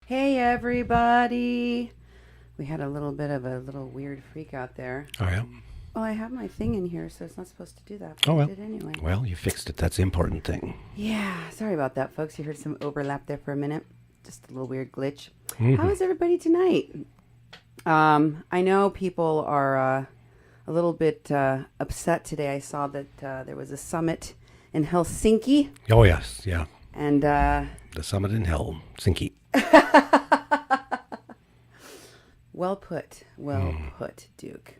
Hey everybody! We had a little bit of a little weird freak out there. Oh, yeah? Well, I have my thing in here, so it's not supposed to do that, but Oh, I well. did anyway. Well, you fixed it. That's the important thing. Yeah, sorry about that, folks. You heard some overlap there for a minute. Just a little weird glitch. Mm-hmm. How is everybody tonight? I know people are a little bit upset today. I saw that there was a summit in Helsinki. Oh, yes. Yeah. And the summit in Helsinki. Well put, Duke.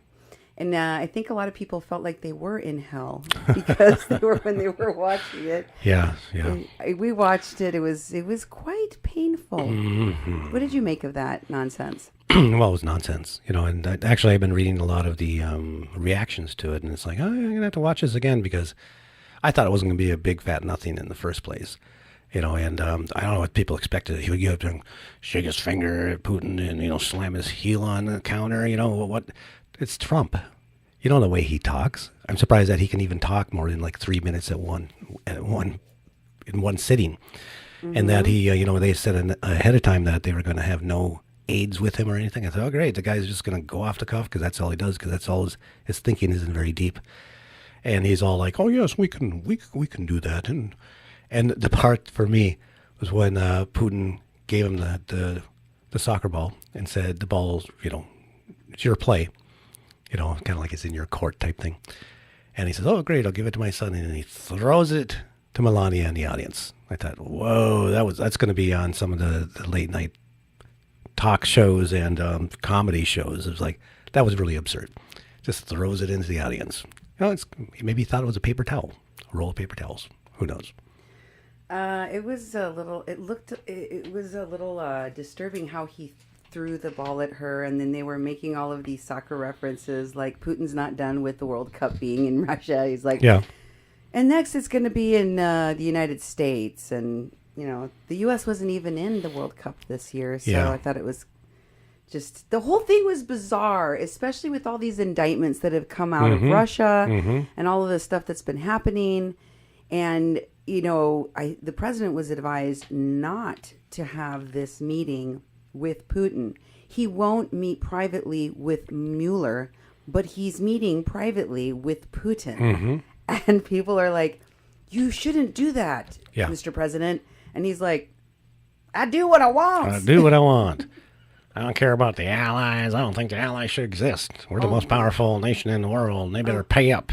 And I think a lot of people felt like they were in hell because when they were watching it. Yeah. We watched it. It was quite painful. Mm-hmm. What did you make of that nonsense? Well, it was nonsense, and actually I've been reading a lot of the reactions to it, and it's like, oh, I'm going to have to watch this again because I thought it wasn't going to be a big fat nothing in the first place. And I don't know what people expected. He would get up and shake his finger at Putin and, slam his heel on the counter. What? It's Trump. You know the way he talks. I'm surprised that he can even talk more than like 3 minutes in one sitting. Mm-hmm. And that he, they said ahead of time that they were going to have no aides with him or anything. I thought, oh, great. The guy's just going to go off the cuff because that's all he does, because that's all his thinking isn't very deep. And he's all like, oh, yes, we can do that. And the part for me was when Putin gave him the soccer ball and said, the ball's, it's your play, kind of like it's in your court type thing. And he says, oh, great, I'll give it to my son. And he throws it to Melania in the audience. I thought, whoa, that's going to be on some of the late night talk shows and comedy shows. It was like, that was really absurd. Just throws it into the audience. Maybe he thought it was a paper towel, a roll of paper towels. Who knows? It was a little disturbing how he threw the ball at her, and then they were making all of these soccer references, like Putin's not done with the World Cup being in Russia. He's like, yeah. And next it's going to be in the United States, and the U.S. wasn't even in the World Cup this year, so yeah. I thought it was just, the whole thing was bizarre, especially with all these indictments that have come out of Russia and all of the stuff that's been happening. And, the president was advised not to have this meeting with Putin. He won't meet privately with Mueller, but he's meeting privately with Putin. Mm-hmm. And people are like, you shouldn't do that, Mr. President. And he's like, I do what I want. I do what I want. I don't care about the allies. I don't think the allies should exist. We're the most powerful nation in the world, and they better pay up.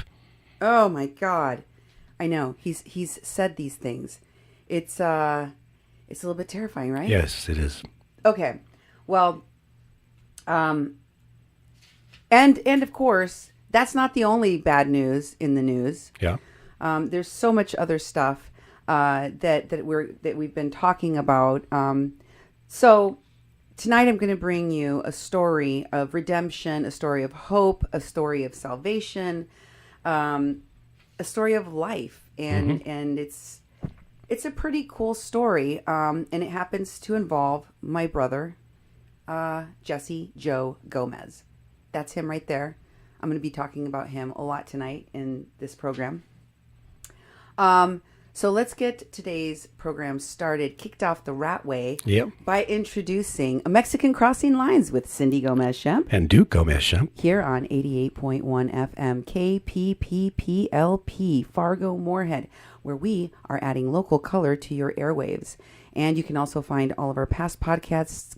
Oh, my God. I know. He's said these things. It's a little bit terrifying, right? Yes, it is. Okay. Well, and of course, that's not the only bad news in the news. Yeah. There's so much other stuff that we've been talking about. So tonight I'm going to bring you a story of redemption, a story of hope, a story of salvation, a story of life, and it's a pretty cool story, and it happens to involve my brother, Jesse Joe Gomez. That's him right there. I'm going to be talking about him a lot tonight in this program. So let's get today's program started, kicked off the rat way, by introducing A Mexican Crossing Lines with Cindy Gomez-Schempp and Duke Gomez-Schempp here on 88.1 FM KPPPLP Fargo Moorhead, where we are adding local color to your airwaves. And you can also find all of our past podcasts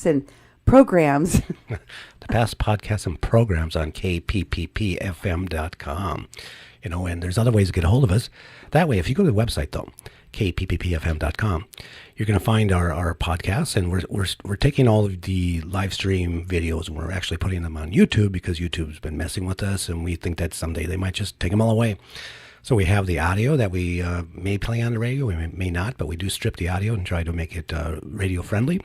and programs. The past podcasts and programs on kpppfm.com. And there's other ways to get a hold of us. That way, if you go to the website, though, kpppfm.com, you're going to find our podcasts, and we're taking all of the live stream videos, and we're actually putting them on YouTube because YouTube's been messing with us, and we think that someday they might just take them all away. So we have the audio that we may play on the radio, we may not, but we do strip the audio and try to make it radio friendly.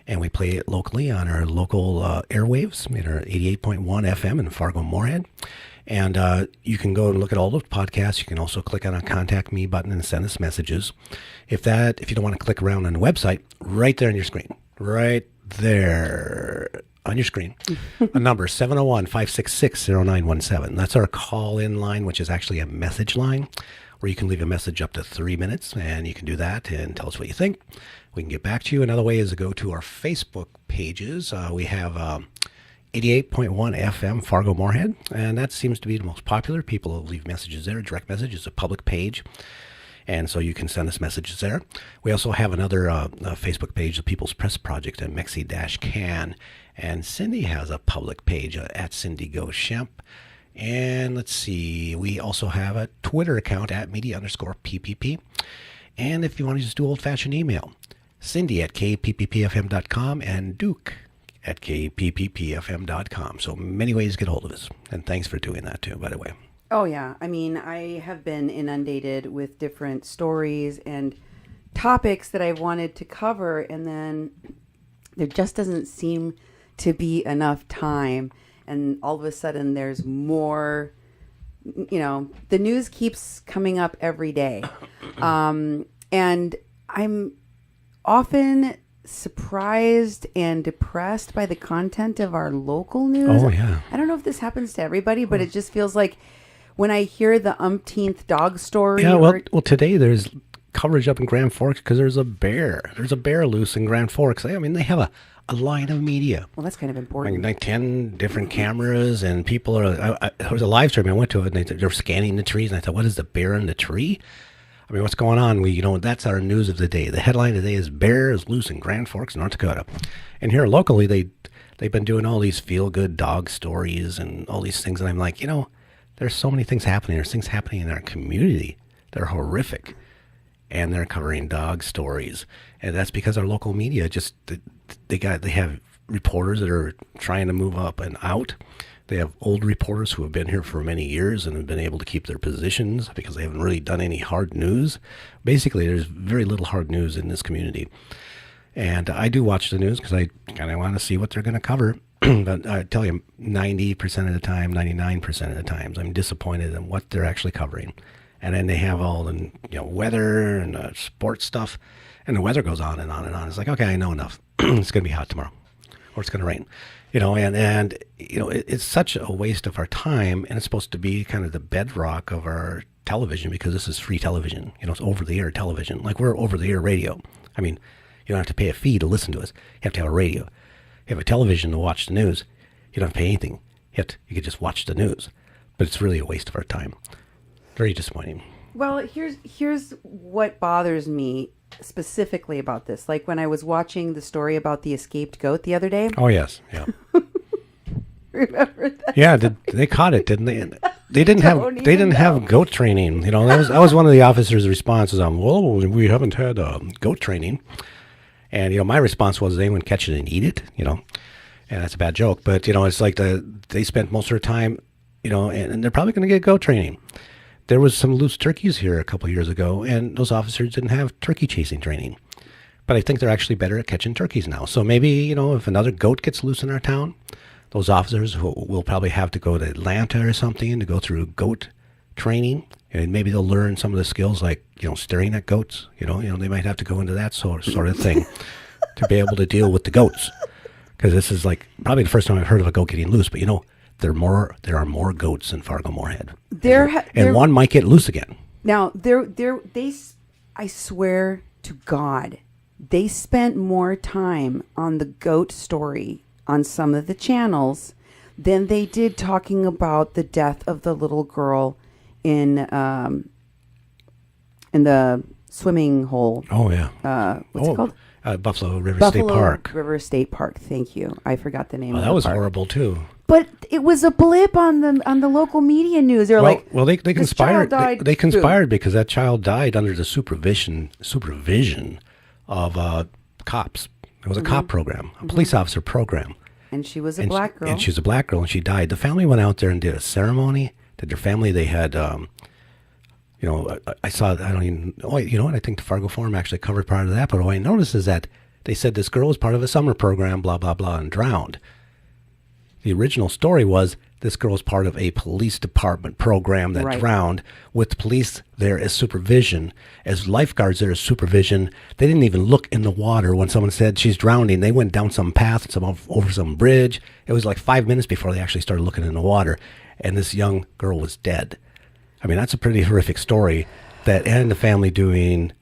And we play it locally on our local airwaves in our 88.1 FM in Fargo Moorhead. And you can go and look at all those podcasts. You can also click on a contact me button and send us messages. If you don't want to click around on the website, right there on your screen, right there on your screen, a number 701-566-0917. That's our call-in line, which is actually a message line where you can leave a message up to 3 minutes, and you can do that and tell us what you think. we can get back to you. Another way is to go to our Facebook pages. We have 88.1 FM Fargo Moorhead, and that seems to be the most popular. People leave messages there. Direct message is a public page, and so you can send us messages there. We also have another Facebook page, the People's Press Project, at Mexi-Can, and Cindy has a public page at Cindy Gomez-Schempp. And let's see, we also have a Twitter account at media_PPP. And if you want to just do old-fashioned email, Cindy at kpppfm.com and Duke at kpppfm.com. So many ways to get a hold of us. And thanks for doing that too, by the way. Oh, yeah. I mean, I have been inundated with different stories and topics that I've wanted to cover, and then there just doesn't seem to be enough time. And all of a sudden there's more, the news keeps coming up every day. And I'm often surprised and depressed by the content of our local news. Oh, yeah. I don't know if this happens to everybody, but it just feels like when I hear the umpteenth dog story. Yeah, well, today there's coverage up in Grand Forks because there's a bear. There's a bear loose in Grand Forks. I mean, they have a line of media. Well, that's kind of important. Like 10 different cameras, and people are. There was a live stream. I went to it, and they're scanning the trees. And I thought, what is the bear in the tree? I mean, what's going on? That's our news of the day. The headline today is "Bear is loose in Grand Forks, North Dakota." And here locally, they've been doing all these feel-good dog stories and all these things. And I'm like, there's so many things happening. There's things happening in our community. They're horrific, and they're covering dog stories. And that's because our local media they have reporters that are trying to move up and out. They have old reporters who have been here for many years and have been able to keep their positions because they haven't really done any hard news. Basically, there's very little hard news in this community. And I do watch the news because I kind of want to see what they're going to cover. But I tell you, 90% of the time, 99% of the times, I'm disappointed in what they're actually covering. And then they have all the weather and sports stuff. And the weather goes on and on and on. It's like, okay, I know enough. It's going to be hot tomorrow, or it's going to rain, it's such a waste of our time, and it's supposed to be kind of the bedrock of our television because this is free television. It's over-the-air television. Like we're over-the-air radio. I mean, you don't have to pay a fee to listen to us. You have to have a radio. You have a television to watch the news. You don't have to pay anything. You can just watch the news. But it's really a waste of our time. Very disappointing. Well, here's what bothers me specifically about this. Like when I was watching the story about the escaped goat the other day. Oh, yes. Yeah. Remember that? Yeah, they caught it, didn't they? They didn't have goat training. That was one of the officers' responses. Well, we haven't had goat training. And my response was they wouldn't catch it and eat it, and that's a bad joke. But it's like they spent most of their time, and they're probably going to get goat training. There was some loose turkeys here a couple of years ago, and those officers didn't have turkey chasing training. But I think they're actually better at catching turkeys now. So maybe, if another goat gets loose in our town, those officers will probably have to go to Atlanta or something to go through goat training. And maybe they'll learn some of the skills like, staring at goats. They might have to go into that sort of thing to be able to deal with the goats. Because this is like probably the first time I've heard of a goat getting loose. But, there are more goats in Fargo Moorhead. And one might get loose again. Now, I swear to God, they spent more time on the goat story on some of the channels than they did talking about the death of the little girl in the swimming hole. Oh, yeah. What's it called? Buffalo River State Park. River State Park. Thank you. I forgot the name of that. That was horrible, too. But it was a blip on the local media news. They're they conspired. They conspired because that child died under the supervision of cops. It was a cop program, a police officer program. And she was a black girl. And she was a black girl, and she died. The family went out there and did a ceremony. Did their family? They had, I saw. I don't even. Oh, you know what? I think the Fargo Forum actually covered part of that. But what I noticed is that they said this girl was part of a summer program, blah blah blah, and drowned. The original story was this girl was part of a police department program that drowned, with police there as supervision, as lifeguards there as supervision. They didn't even look in the water when someone said she's drowning. They went down some path, over some bridge. It was like 5 minutes before they actually started looking in the water, and this young girl was dead. I mean, that's a pretty horrific story. And the family doing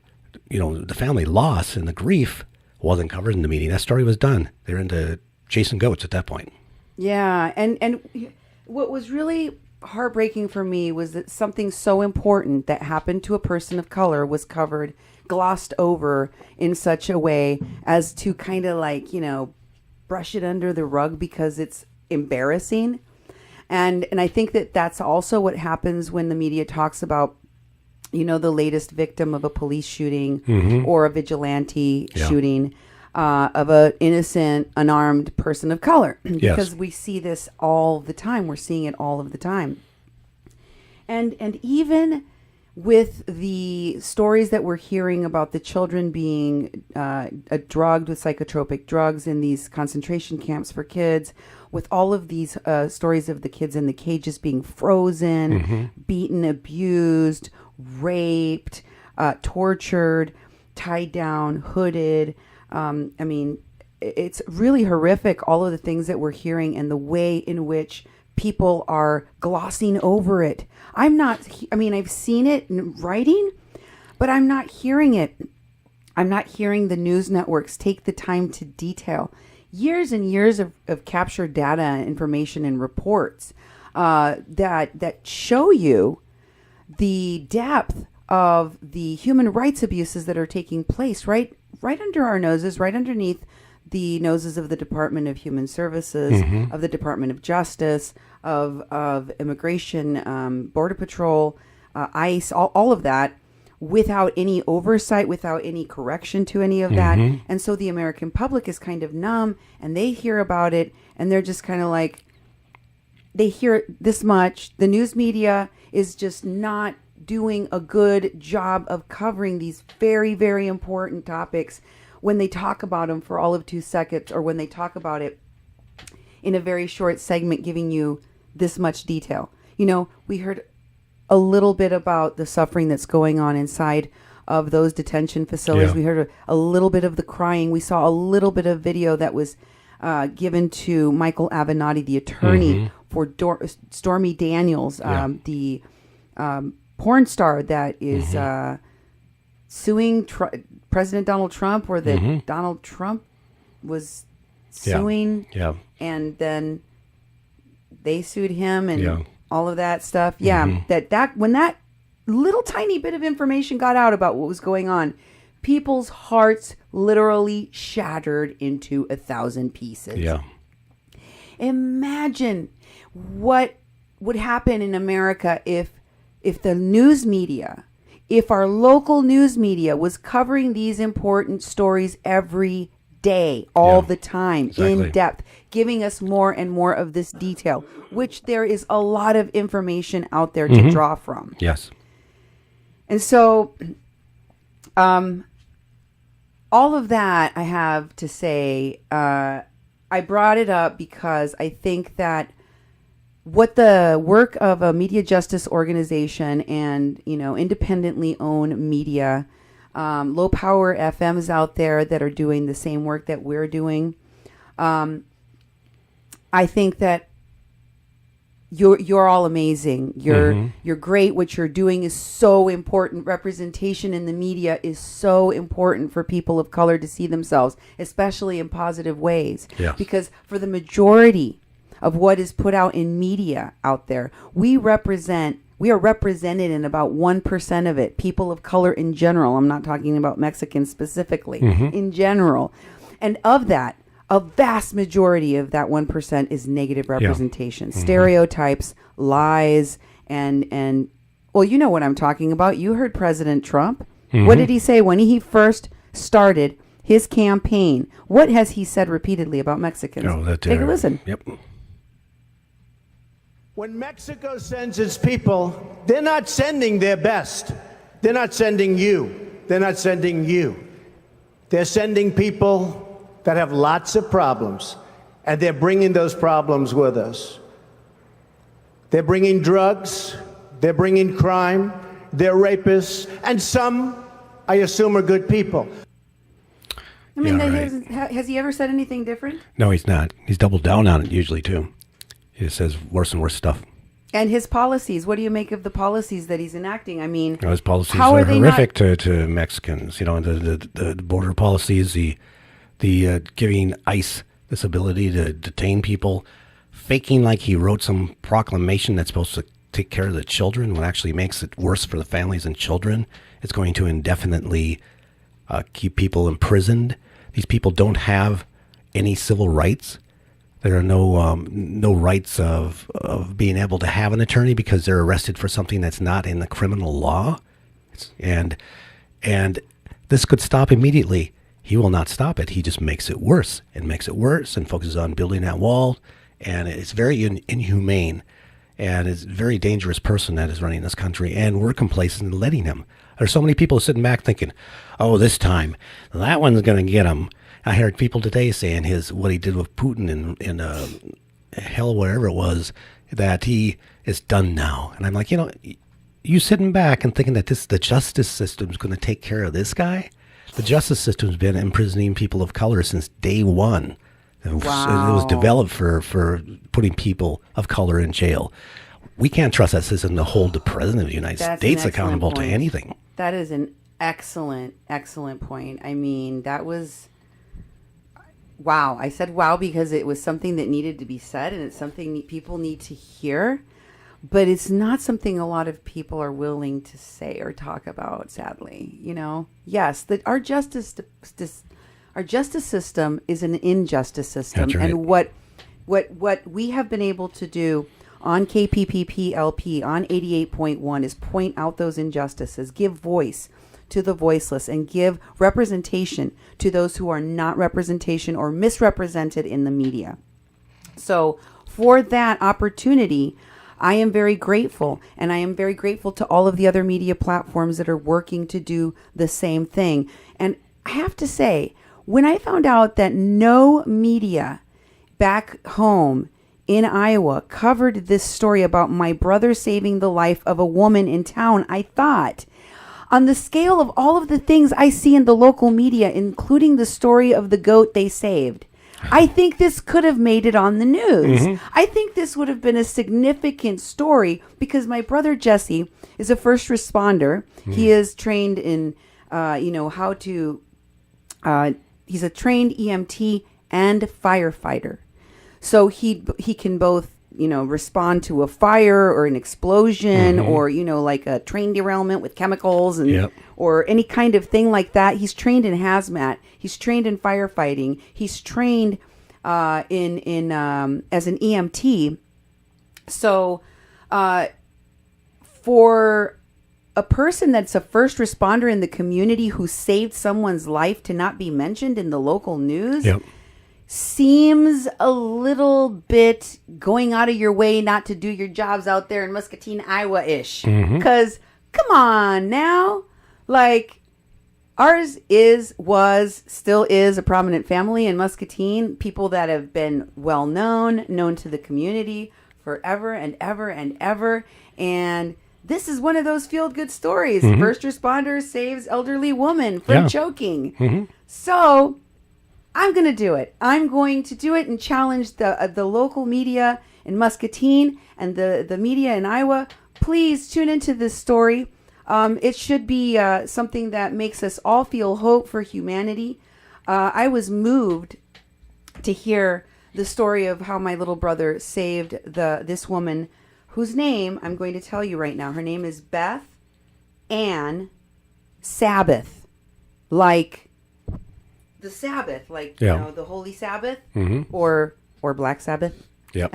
the family loss and the grief wasn't covered in the media. That story was done. They're into chasing goats at that point. Yeah, and what was really heartbreaking for me was that something so important that happened to a person of color was covered, glossed over in such a way as to kind of like, brush it under the rug because it's embarrassing. And I think that that's also what happens when the media talks about, the latest victim of a police shooting or a vigilante shooting of an innocent, unarmed person of color. Because we see this all the time. We're seeing it all of the time. And even with the stories that we're hearing about the children being drugged with psychotropic drugs in these concentration camps for kids, with all of these stories of the kids in the cages being frozen, beaten, abused, raped, tortured, tied down, hooded. It's really horrific, all of the things that we're hearing and the way in which people are glossing over it. I've seen it in writing, but I'm not hearing it. I'm not hearing the news networks take the time to detail years and years of captured data, information, and reports that show you the depth of the human rights abuses that are taking place right under our noses, right underneath the noses of the Department of Human Services, of the Department of Justice, of Immigration, Border Patrol, ICE, all of that, without any oversight, without any correction to any of that. And so the American public is kind of numb, and they hear about it, and they're just kind of like, they hear it this much. The news media is just not doing a good job of covering these very, very important topics when they talk about them for all of 2 seconds, or when they talk about it in a very short segment, giving you this much detail. We heard a little bit about the suffering that's going on inside of those detention facilities. Yeah. We heard a little bit of the crying. We saw a little bit of video that was given to Michael Avenatti, the attorney for Stormy Daniels, the porn star that is suing President Donald Trump, or that Donald Trump was suing, and then they sued him, and all of that stuff. That when that little tiny bit of information got out about what was going on, people's hearts literally shattered into 1,000 pieces. Imagine what would happen in America if the news media, if our local news media was covering these important stories every day, all the time, in depth, giving us more and more of this detail, which there is a lot of information out there to draw from. Yes. And so, all of that I have to say, I brought it up because I think that what the work of a media justice organization and, independently owned media, low power FMs out there that are doing the same work that we're doing, I think that you're all amazing. You're great. What you're doing is so important. Representation in the media is so important for people of color to see themselves, especially in positive ways. Yes. Because for the majority of what is put out in media out there, we are represented in about 1% of it. People of color in general. I'm not talking about Mexicans specifically. In general. And of that, a vast majority of that 1% is negative representation. Stereotypes, lies, and well, you know what I'm talking about. You heard President Trump. What did he say when he first started his campaign? What has he said repeatedly about Mexicans? Take a listen. Yep. When Mexico sends its people, they're not sending their best. They're not sending you. They're not sending you. They're sending people that have lots of problems, and they're bringing those problems with us. They're bringing drugs, they're bringing crime, they're rapists, and some, I assume, are good people. I mean, has he ever said anything different? No, he's not. He's doubled down on it usually, too. He says worse and worse stuff. And his policies, what do you make of the policies that he's enacting? I mean, his policies how are they horrific to Mexicans. The border policies, the giving ICE this ability to detain people, faking like he wrote some proclamation that's supposed to take care of the children when actually makes it worse for the families and children. It's going to indefinitely keep people imprisoned. These people don't have any civil rights. There are no rights of being able to have an attorney because they're arrested for something that's not in the criminal law. And this could stop immediately. He will not stop it. He just makes it worse and focuses on building that wall. And it's very inhumane. And it's a very dangerous person that is running this country. And we're complacent in letting him. There's so many people sitting back thinking, oh, this time, that one's going to get him. I heard people today saying what he did with Putin in hell, wherever it was, that he is done now. And I'm like, you sitting back and thinking that the justice system is going to take care of this guy? The justice system's been imprisoning people of color since day one. Wow. It was developed for putting people of color in jail. We can't trust that system to hold the president of the United States accountable to anything. That is an excellent, excellent point. I mean, that was... Wow. I said wow because it was something that needed to be said, and it's something people need to hear, but it's not something a lot of people are willing to say or talk about, sadly. Yes, our justice system is an injustice system. That's right. And what we have been able to do on KPPP-LP, on 88.1, is point out those injustices, give voice to the voiceless, and give representation to those who are not representation or misrepresented in the media. So for that opportunity, I am very grateful, and I am very grateful to all of the other media platforms that are working to do the same thing. And I have to say, when I found out that no media back home in Iowa covered this story about my brother saving the life of a woman in town, I thought, on the scale of all of the things I see in the local media, including the story of the goat they saved, I think this could have made it on the news. Mm-hmm. I think this would have been a significant story because my brother Jesse is a first responder. Mm. He is trained in, how to, he's a trained EMT and firefighter. So he can both, respond to a fire or an explosion, mm-hmm. or, like a train derailment with chemicals and yep. or any kind of thing like that. He's trained in hazmat. He's trained in firefighting. He's trained in as an EMT. So for a person that's a first responder in the community who saved someone's life to not be mentioned in the local news, yep. seems a little bit going out of your way not to do your jobs out there in Muscatine, Iowa-ish. Because, come on now. Like, ours still is a prominent family in Muscatine. People that have been known to the community forever and ever and ever. And this is one of those feel-good stories. Mm-hmm. First responder saves elderly woman from choking. Mm-hmm. So I'm going to do it. I'm going to do it and challenge the local media in Muscatine and the media in Iowa. Please tune into this story. It should be something that makes us all feel hope for humanity. I was moved to hear the story of how my little brother saved this woman, whose name I'm going to tell you right now. Her name is Beth Ann Sabbath, like the Sabbath, like the Holy Sabbath, mm-hmm. or Black Sabbath. Yep.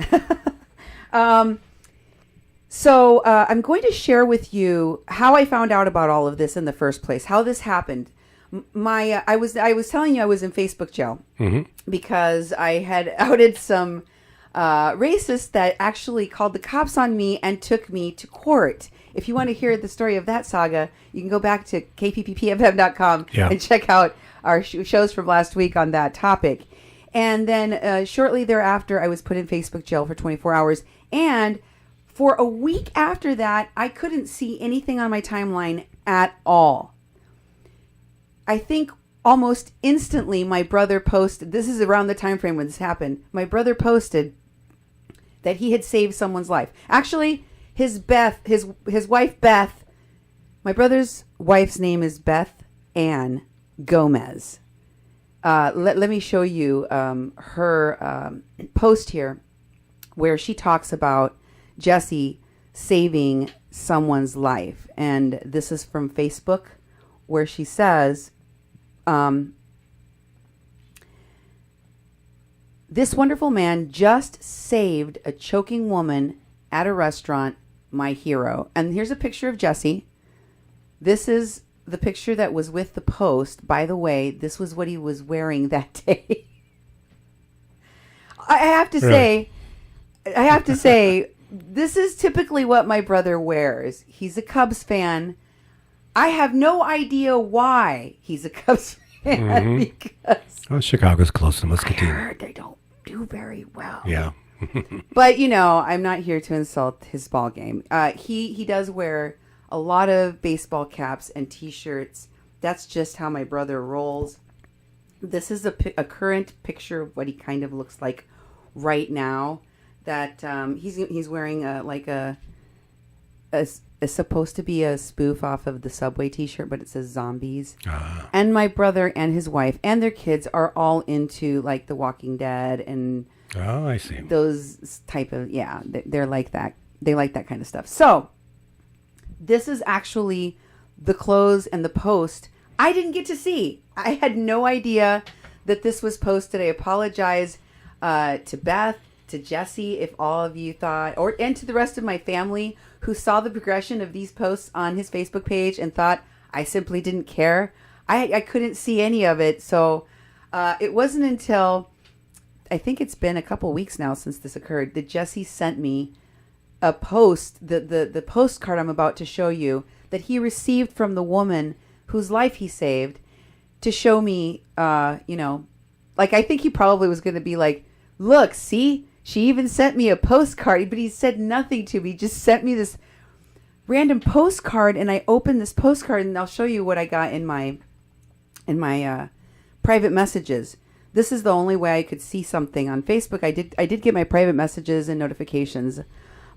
So I'm going to share with you how I found out about all of this in the first place, how this happened. I was telling you I was in Facebook jail mm-hmm. because I had outed some racists that actually called the cops on me and took me to court. If you want to hear the story of that saga, you can go back to kpppfm.com and check out our shows from last week on that topic. And then shortly thereafter, I was put in Facebook jail for 24 hours. And for a week after that, I couldn't see anything on my timeline at all. I think almost instantly my brother posted, this is around the time frame when this happened, my brother posted that he had saved someone's life. Actually, his wife Beth. My brother's wife's name is Beth Ann Gomez. Let me show you her post here, where she talks about Jesse saving someone's life, and this is from Facebook, where she says, "This wonderful man just saved a choking woman at a restaurant, my hero." And here's a picture of Jesse. This is the picture that was with the post. By the way, this was what he was wearing that day. I have to say, this is typically what my brother wears. He's a Cubs fan. I have no idea why he's a Cubs fan, because Chicago's close to I Muscatine. heard they don't do very well. Yeah. But, I'm not here to insult his ball game. He does wear a lot of baseball caps and T-shirts. That's just how my brother rolls. This is a current picture of what he kind of looks like right now. That he's wearing it's supposed to be a spoof off of the Subway T-shirt, but it says zombies. And my brother and his wife and their kids are all into like The Walking Dead and I see. Those type of they're like that. They like that kind of stuff. So this is actually the clothes and the post I didn't get to see. I had no idea that this was posted. I apologize to Beth, to Jesse, if all of you thought, and to the rest of my family who saw the progression of these posts on his Facebook page and thought I simply didn't care. I couldn't see any of it. So it wasn't until, I think it's been a couple weeks now since this occurred, that Jesse sent me a post, the postcard I'm about to show you, that he received from the woman whose life he saved, to show me, I think he probably was going to be like, look, see, she even sent me a postcard, but he said nothing to me. He just sent me this random postcard, and I opened this postcard, and I'll show you what I got in my private messages. This is the only way I could see something on Facebook. I did get my private messages and notifications,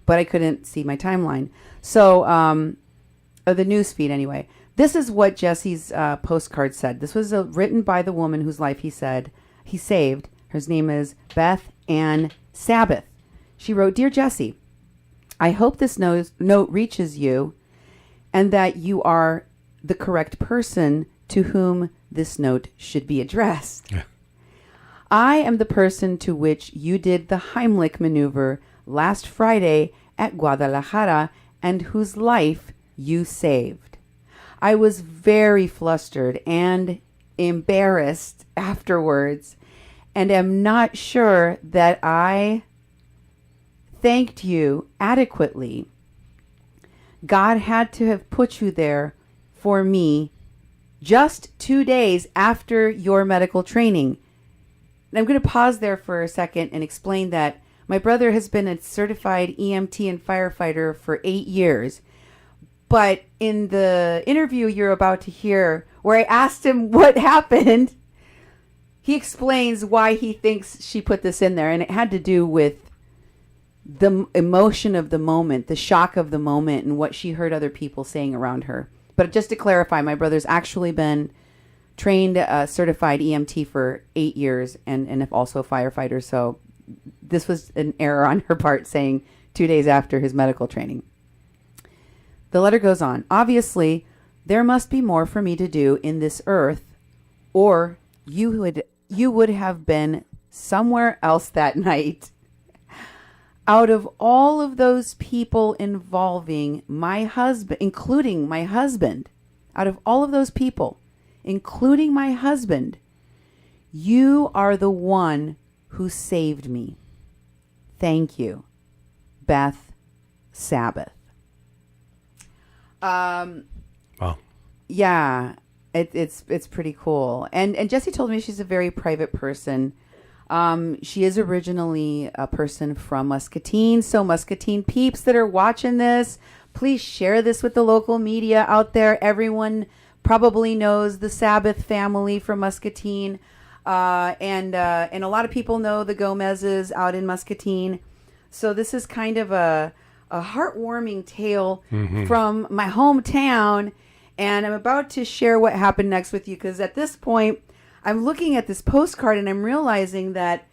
but I couldn't see my timeline. So, the news feed anyway. This is what Jesse's postcard said. This was written by the woman whose life he said he saved. Her name is Beth Ann Sabbath. She wrote, "Dear Jesse, I hope this note reaches you and that you are the correct person to whom this note should be addressed. Yeah. I am the person to which you did the Heimlich maneuver last Friday at Guadalajara and whose life you saved. I was very flustered and embarrassed afterwards and am not sure that I thanked you adequately. God had to have put you there for me just 2 days after your medical training." And I'm going to pause there for a second and explain that my brother has been a certified EMT and firefighter for 8 years. But in the interview you're about to hear, where I asked him what happened, he explains why he thinks she put this in there. And it had to do with the emotion of the moment, the shock of the moment, and what she heard other people saying around her. But just to clarify, my brother's actually been trained certified EMT for 8 years and also a firefighter. So this was an error on her part, saying 2 days after his medical training. The letter goes on. "Obviously, there must be more for me to do in this earth, or you would have been somewhere else that night. Out of all of those people involving my husband, including my husband, out of all of those people, including my husband, you are the one who saved me. Thank you, Beth Sabbath." Wow. Yeah, it's pretty cool. And Jessie told me she's a very private person. She is originally a person from Muscatine. So Muscatine peeps that are watching this, please share this with the local media out there. Everyone probably knows the Sabbath family from Muscatine. And a lot of people know the Gomez's out in Muscatine. So this is kind of a a heartwarming tale from my hometown. And I'm about to share what happened next with you, because at this point, I'm looking at this postcard and I'm realizing that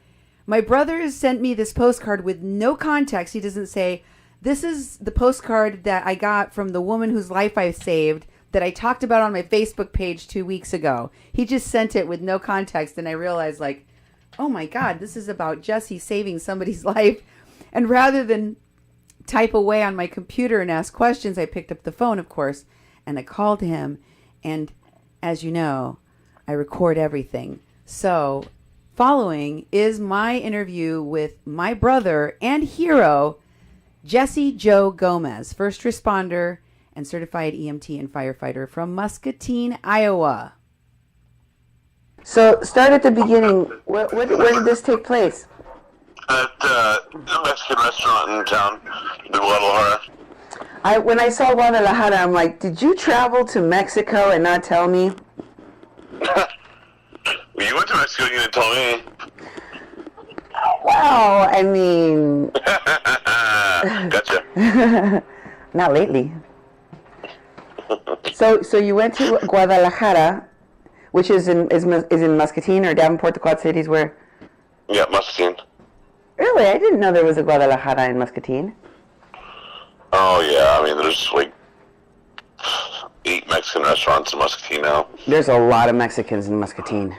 my brother has sent me this postcard with no context. He doesn't say, this is the postcard that I got from the woman whose life I saved that I talked about on my Facebook page 2 weeks ago. He just sent it with no context, and I realized, like, oh my God, this is about Jesse saving somebody's life. And rather than type away on my computer and ask questions, I picked up the phone, of course, and I called him. And as you know, I record everything. So following is my interview with my brother and hero, Jesse Joe Gomez, first responder and certified EMT and firefighter from Muscatine, Iowa. So start at the beginning. Where did this take place? At the Mexican restaurant in town, in Guadalajara. When I saw Guadalajara, I'm like, did you travel to Mexico and not tell me? You went to Mexico, you didn't tell me. Well, I mean... Gotcha. Not lately. So you went to Guadalajara, which is in Muscatine or Davenport, the Quad Cities, where? Yeah, Muscatine. Really? I didn't know there was a Guadalajara in Muscatine. Oh, yeah. I mean, there's like 8 Mexican restaurants in Muscatine now. There's a lot of Mexicans in Muscatine.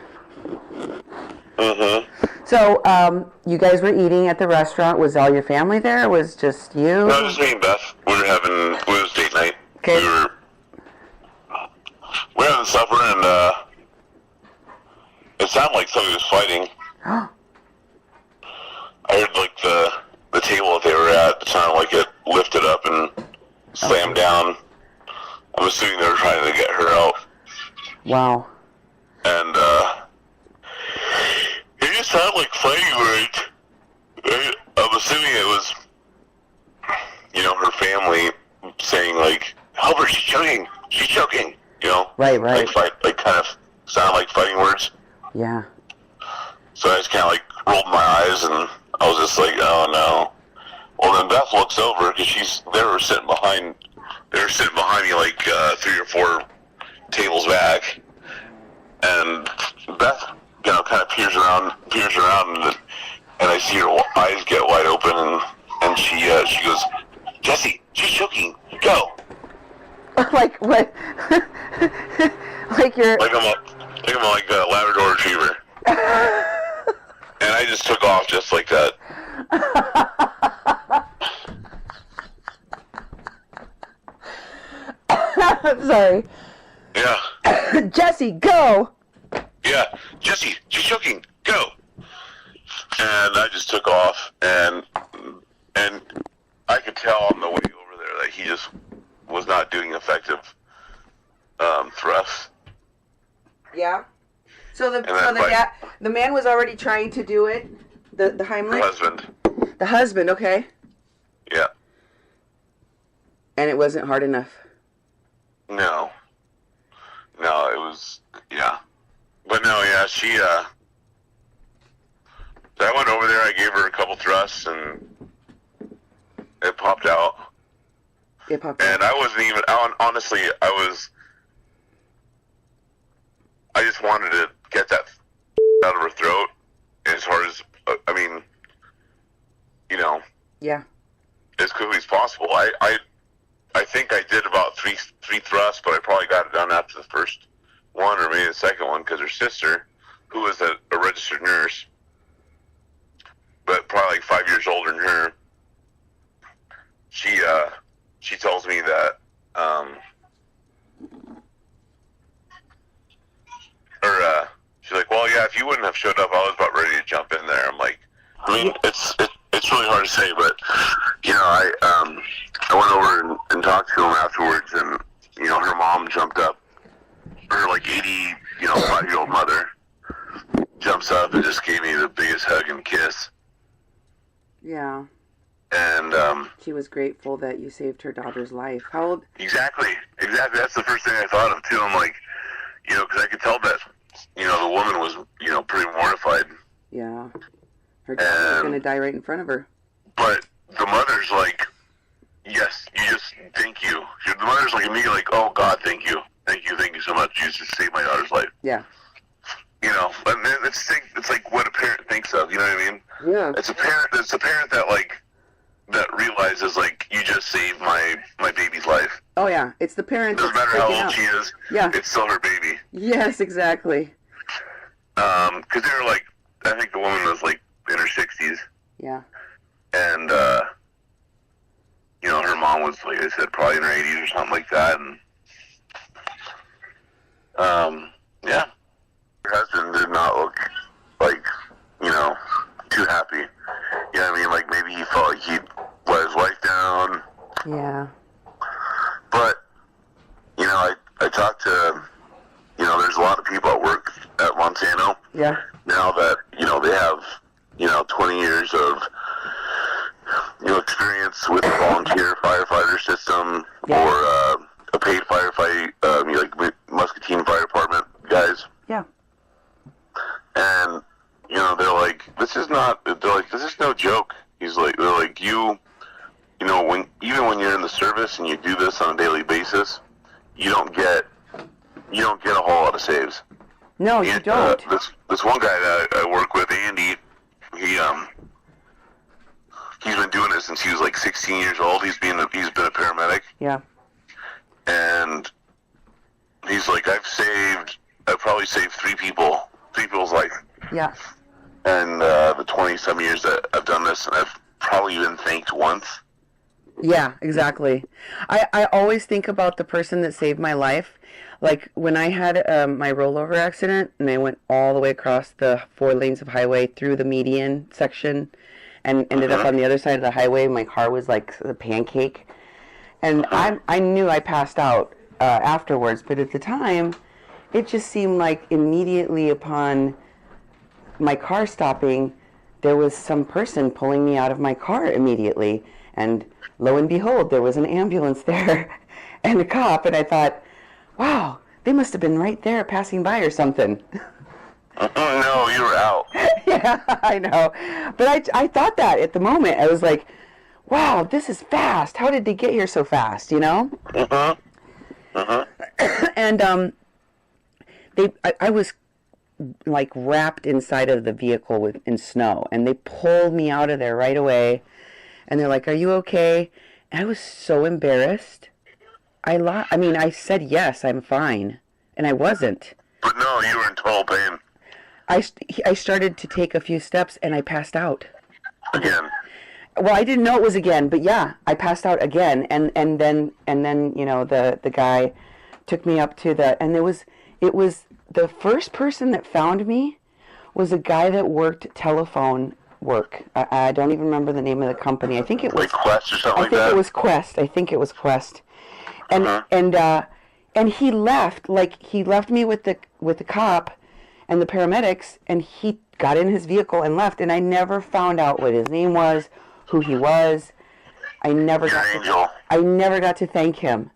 Mm-hmm. So, you guys were eating at the restaurant. Was all your family there, or was just you? No, just me and Beth. It was date night. Okay. We were having supper, and it sounded like somebody was fighting. I heard like the table that they were at, it sounded like it lifted up and slammed down. I'm assuming they were trying to get her out. Wow. And it just sounded like fighting words. I'm assuming it was, her family saying like, "Help her, she's choking, she's choking." Right. Like kind of sound like fighting words. Yeah. So I just kind of like rolled my eyes, and I was just like, "Oh no." Well, then Beth looks over because they were sitting behind me like 3 or 4 tables back, and Beth, kind of peers around, and I see her eyes get wide open, and she goes, "Jesse, she's choking. Go." Like what? Like you're... Like I'm like a Labrador Retriever. And I just took off just like that. I'm sorry. Yeah. Jesse, go! Yeah. Jesse, she's choking. Go. And I just took off, and I could tell on the way over there that he just was not doing effective thrusts. Yeah. So the man was already trying to do it. The Heimlich. The husband. The husband. Okay. Yeah. And it wasn't hard enough. No, it was, yeah. But no, yeah, so I went over there, I gave her a couple thrusts, and it popped out. And I wasn't even, honestly, I just wanted to get that out of her throat as hard as, Yeah. as quickly as possible. I think I did about three thrusts, but I probably got it done after the first one or maybe the second one, because her sister, who was a registered nurse, but probably like 5 years older than her, she tells me that she's like, "Well, yeah, if you wouldn't have showed up, I was about ready to jump in there." I'm like, it's really hard to say, but I went over and talked to him afterwards, and her mom jumped up. Her like 5-year-old mother jumps up and just gave me the biggest hug and kiss. Yeah. And she was grateful that you saved her daughter's life. How old? Exactly. That's the first thing I thought of too. I'm like, because I could tell that the woman was pretty mortified. Yeah. Her daughter was going to die right in front of her. But the mother's like, thank you. The mother's like immediately like, oh God, thank you so much. You just saved my daughter's life. Yeah. You know, and then it's like what a parent thinks of. You know what I mean? Yeah. It's a parent that like that realizes like you just saved my baby's life. Oh yeah, it's the parent. Doesn't matter how old she is. Yeah. It's still her baby. Yes, exactly. Because they were like, I think the woman was like in her 60s. Yeah. And you know, her mom was, like I said, probably in her 80s or something like that. And yeah, her husband did not look like, you know, too happy. You know what I mean? Like maybe he felt like he'd let his wife down. Yeah. But you know, I talked to, you know, there's a lot of people at work at Monsanto. Yeah. Now that, you know, they have, you know, 20 years of, you know, experience with the volunteer firefighter system or a paid firefight, like Muscatine Fire Department guys. Yeah. And, you know, they're like, this is no joke. They're like, you know, even when you're in the service and you do this on a daily basis, you don't get a whole lot of saves. No, you don't. This one guy that I work with, Andy, he's been doing this since he was like 16 years old. He's been a paramedic. Yeah. And he's like, I've probably saved three people's life. Yeah. And the 20-some years that I've done this, and I've probably been thanked once. Yeah, exactly. I always think about the person that saved my life. Like when I had my rollover accident and I went all the way across the 4 lanes of highway through the median section and ended up on the other side of the highway. My car was like a pancake. And I knew I passed out afterwards, but at the time, it just seemed like immediately upon my car stopping, there was some person pulling me out of my car immediately. And lo and behold, there was an ambulance there and a cop. And I thought, wow, they must have been right there passing by or something. No, you were out. Yeah, I know. But I thought that at the moment. I was like, wow, this is fast. How did they get here so fast, you know? And I was like wrapped inside of the vehicle in snow, and they pulled me out of there right away. And they're like, "Are you okay?" And I was so embarrassed. I mean, I said yes, I'm fine, and I wasn't. But no, you were in total pain. I started to take a few steps, and I passed out. Again. Well, I didn't know it was again, but yeah, I passed out again, and then you know the guy took me up to and it was the first person that found me was a guy that worked telephone work. I don't even remember the name of the company. I think it was like Quest or something like that. I think it was Quest. And he left me with the cop and the paramedics, and he got in his vehicle and left, and I never found out what his name was, who he was. I never got to thank him.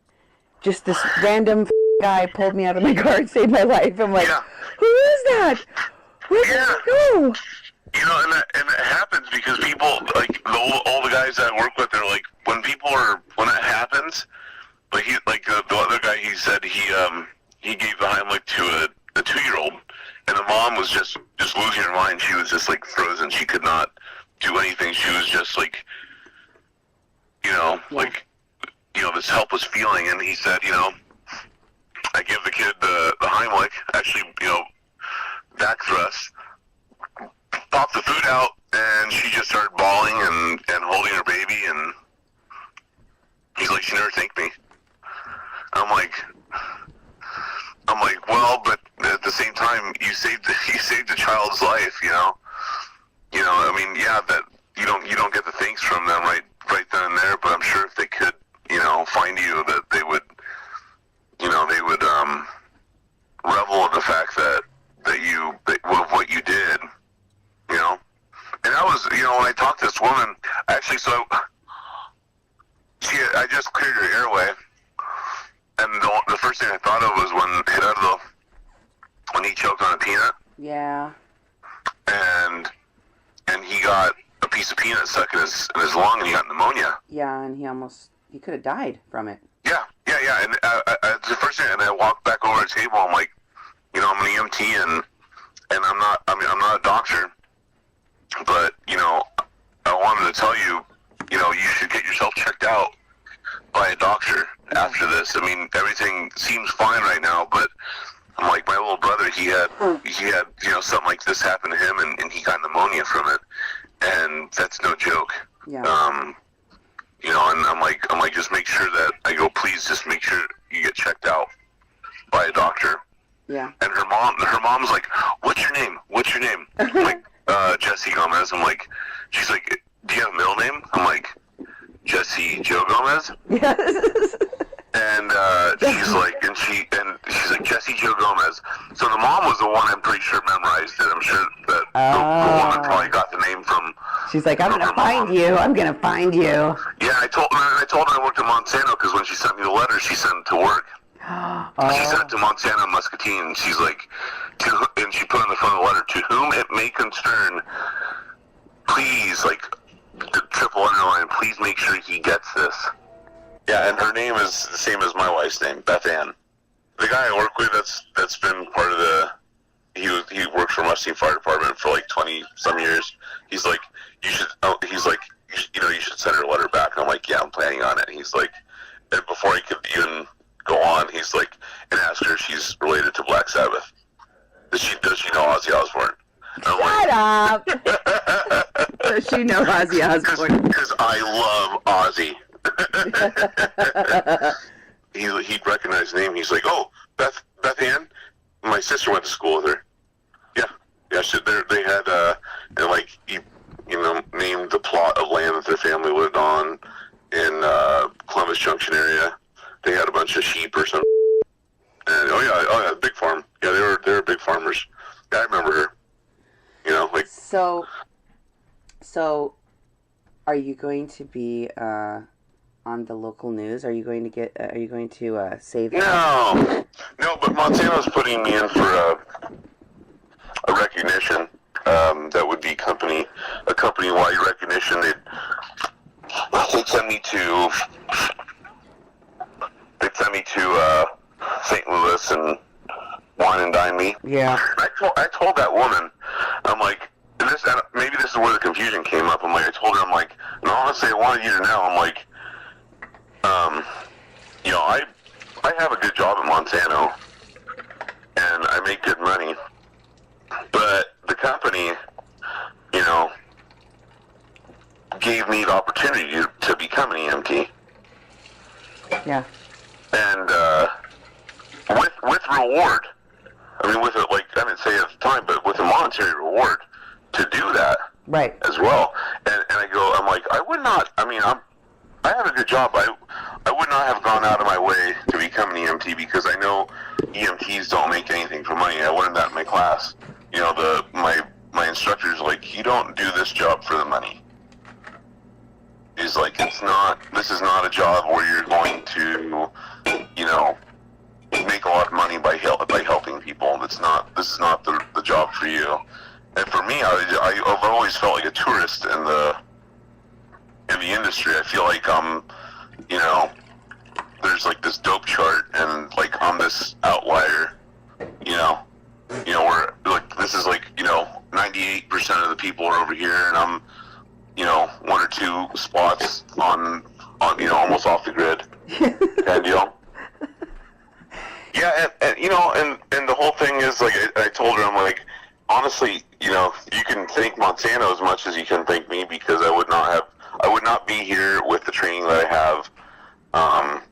Just this random guy pulled me out of my car and saved my life. I'm like, who is that? Where did he go? You know, and it happens because people, like, all the guys that I work with, they're like, when it happens, like, the other guy, he said he gave the Heimlich to a 2-year-old, and the mom was just losing her mind. She was just, like, frozen. She could not do anything. She was just, like, you know, like, you know, this helpless feeling, and he said, you know, I give the kid the Heimlich, actually, you know, back thrust, popped the food out, and she just started bawling and holding her baby, and he's like, she never thanked me. I'm like, well, but at the same time, you saved the child's life, you know. You know, I mean, yeah, that you don't get the thanks from them right then and there, but I'm sure if they could, you know, find you, that they would, you know, revel in the fact that what you did, you know. And that was, you know, when I talked to this woman, actually, I just cleared her airway, and the first thing I thought of was when he choked on a peanut. Yeah. And he got a piece of peanut stuck in his lung, and he got pneumonia. Yeah, and he almost he could have died from it. Yeah. And it's the first thing, and I walked back over to the table. I'm like, I'm an EMT, and I'm not a doctor, but I wanted to tell you, you should get yourself checked out by a doctor after this. I mean, everything seems fine right now, but I'm like, my little brother, he had something like this happen to him, and he got pneumonia from it, and that's no joke. Yeah. And I'm like, just make sure that please just make sure you get checked out by a doctor. Yeah. And her mom's like, what's your name? I'm like, Jesse Gomez. I'm like, she's like, do you have a middle name? I'm like, Jesse Joe Gomez. Yes. And she's like, Jesse Joe Gomez. So the mom was the one I'm pretty sure memorized it. I'm sure that the woman probably got the name from. She's like, I'm gonna find you. I'm gonna find you. Yeah, I told her I worked in Montana because when she sent me the letter, she sent it to work. She sent it to Montana, Muscatine. And she's like, and she put on the front of the letter, to whom it may concern, please, like, the triple underline, please make sure he gets this. Yeah, and her name is the same as my wife's name, Beth Ann. The guy I work with, that's been part of he worked for Muscatine Fire Department for like 20-some years. He's like, you should send her a letter back. And I'm like, yeah, I'm planning on it. And he's like, and before I could even go on, he's like, and ask her if she's related to Black Sabbath. Does she know Ozzy Osbourne? Shut up! Does she know Ozzy Osbourne? Because I love Ozzy. He'd recognize the name. He's like, oh, Beth Ann? My sister went to school with her. Yeah. So they had, and like, named the plot of land that their family lived on in Columbus Junction area. They had a bunch of sheep or something. And oh yeah, big farm. Yeah, they were big farmers. Yeah, I remember her. So, are you going to be on the local news? Are you going to save that? No, but Montana's putting me in for a recognition that would be a company-wide recognition. They'd send me to St. Louis and wine and dine me. Yeah. I told that woman, I'm like, maybe this is where the confusion came up. I told her, and honestly, I wanted you to know, I have a good job at Montano, and I make good money, but the company, gave me the opportunity to become an EMT. Yeah. And with reward, with it, like I didn't say at the time, but with a monetary reward to do that, right, as well. And I'm like, I would not. I have a good job. I would not have gone out of my way to become an EMT because I know EMTs don't make anything for money. I learned that in my class. My instructor's like, you don't do this job for the money. He's like, this is not a job where you're going to, make a lot of money by helping people. This is not the job for you. And for me, I've always felt like a tourist in the industry. I feel like there's like this dope chart, and like I'm this outlier, where like this is like 98% of the people are over here, and I'm one or two spots on almost off the grid kind of deal. Yeah, and the whole thing is like I told her, I'm like, honestly, you can thank Montana as much as you can thank me, because I would not be here with the training that I have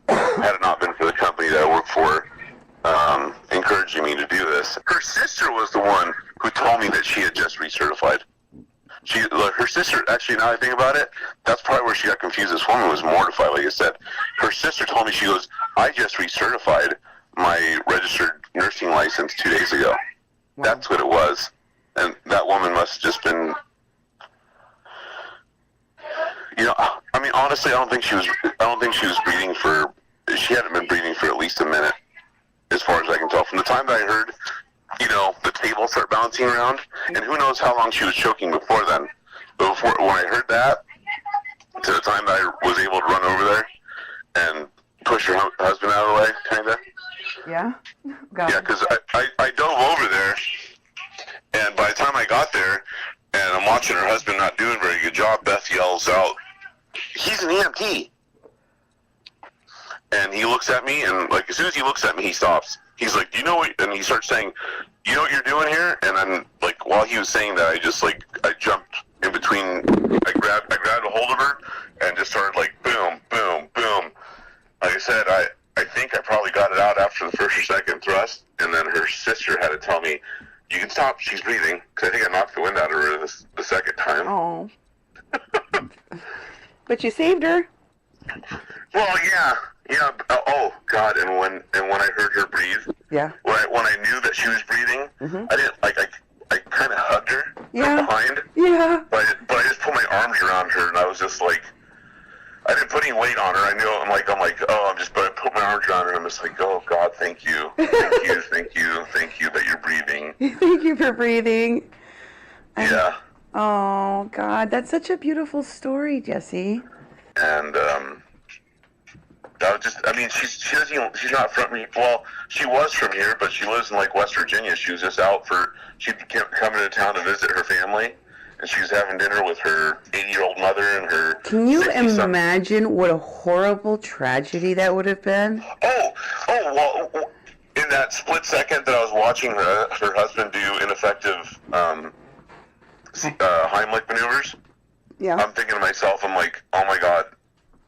had it not been for the company that I work for encouraging me to do this. Her sister was the one who told me that she had just recertified. Her sister, actually, now I think about it, that's probably where she got confused. This woman was mortified, like I said. Her sister told me, she goes, I just recertified my registered nursing license 2 days ago. Wow. That's what it was. And that woman must have just been, honestly, I don't think she was breathing she hadn't been breathing for at least a minute, as far as I can tell. From the time that I heard, the table start bouncing around, and who knows how long she was choking before then. But when I heard that, to the time that I was able to run over there, and push her husband out of the way, kind of. Yeah? God. Yeah, because I dove over there, and by the time I got there, and I'm watching her husband not doing a very good job, Beth yells out, "He's an EMT!" And he looks at me, and like as soon as he looks at me, he stops. He's like, "Do you know what?" And he starts saying, "You know what you're doing here?" And I'm like, while he was saying that, I jumped in between. I grabbed a hold of her, and just started like boom, boom, boom. Like I said, I think I probably got it out after the first or second thrust, and then her sister had to tell me, "You can stop. She's breathing." Because I think I knocked the wind out of her the second time. Oh. But you saved her. Well, yeah. Oh God! And when I heard her breathe, Yeah. when I knew that she was breathing, I didn't I kind of hugged her Yeah. from behind. Yeah. But I just put my arms around her, and I was just like, I didn't put any weight on her. I knew but I put my arms around her, and I'm just like, oh God, thank you, thank you that you're breathing. Thank you for breathing. Yeah. Oh, God, that's such a beautiful story, Jesse. And that was just, I mean, she's not from me. Well, she was from here, but she lives in like West Virginia. She was just she'd come into town to visit her family, and she was having dinner with her 80-year-old mother and her. Can you 60-something. imagine what a horrible tragedy that would have been? Oh, well, in that split second that I was watching her husband do ineffective Heimlich maneuvers, Yeah. I'm thinking to myself, I'm like, oh my God,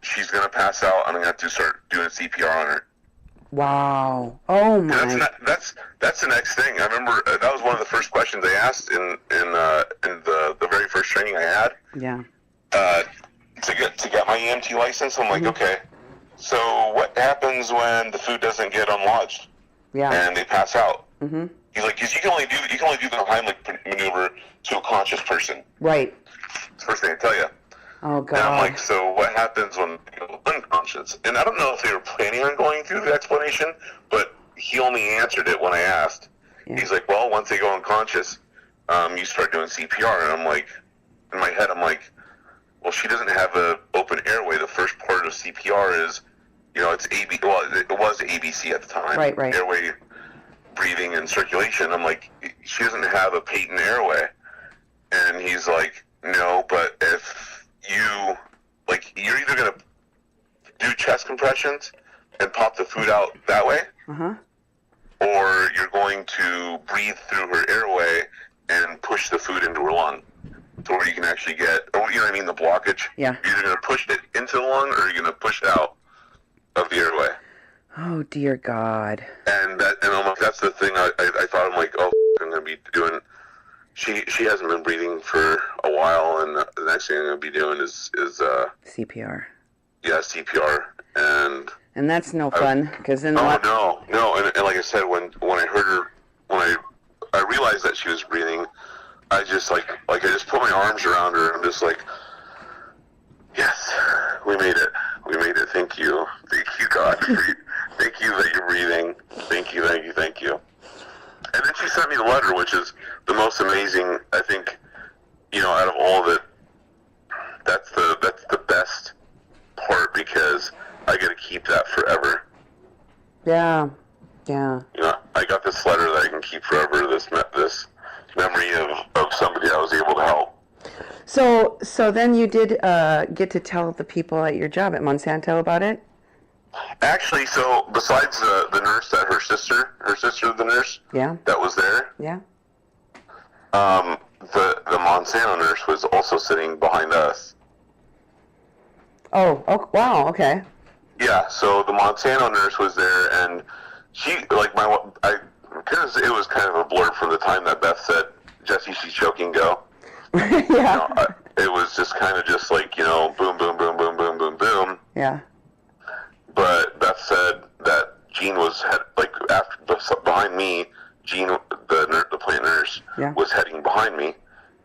she's going to pass out. I'm going to have to start doing CPR on her. Wow. Oh, my. That's the next thing. I remember that was one of the first questions I asked in the very first training I had. Yeah. To get my EMT license. I'm like, okay, so what happens when the food doesn't get unlodged? Yeah. And they pass out? Mm-hmm. He's like, because you can only do the Heimlich maneuver to a conscious person. Right. It's the first thing I tell you. Oh, God. And I'm like, so what happens when they go unconscious? And I don't know if they were planning on going through the explanation, but he only answered it when I asked. Yeah. He's like, well, once they go unconscious, you start doing CPR. And I'm like, in my head, I'm like, well, she doesn't have an open airway. The first part of CPR is, it's well, it was ABC at the time. Right. Airway, breathing, and circulation. I'm like, she doesn't have a patent airway. And he's like, no, but if you're either going to do chest compressions and pop the food out that way, or you're going to breathe through her airway and push the food into her lung to where you can actually get, the blockage. Yeah. You're either going to push it into the lung or you're going to push it out of the airway. Oh, dear God. And I'm like, that's the thing I thought, I'm like, oh, I'm going to be doing. She hasn't been breathing for a while, and the next thing I'm going to be doing is CPR. Yeah, CPR, and that's no fun, because then... No, and like I said, when I heard her, when I realized that she was breathing, I just I just put my arms around her, and I'm just like, yes, we made it, thank you, God, thank you that you're breathing, thank you. And then she sent me the letter, which is the most amazing, I think, out of all of it. That's the best part, because I get to keep that forever. Yeah. I got this letter that I can keep forever. This memory of somebody I was able to help. So then you did get to tell the people at your job at Monsanto about it? Actually, so besides the nurse, that her sister, the nurse, that was there. Yeah. The Monsanto nurse was also sitting behind us. Oh, wow, okay. Yeah, so the Monsanto nurse was there, and she, because it was kind of a blur from the time that Beth said, Jesse, she's choking, go. Yeah. It was just kind of just like, boom, boom, boom, boom, boom, boom, boom. Yeah. But Beth said that Jean was behind me. Jean, the plant nurse, was heading behind me,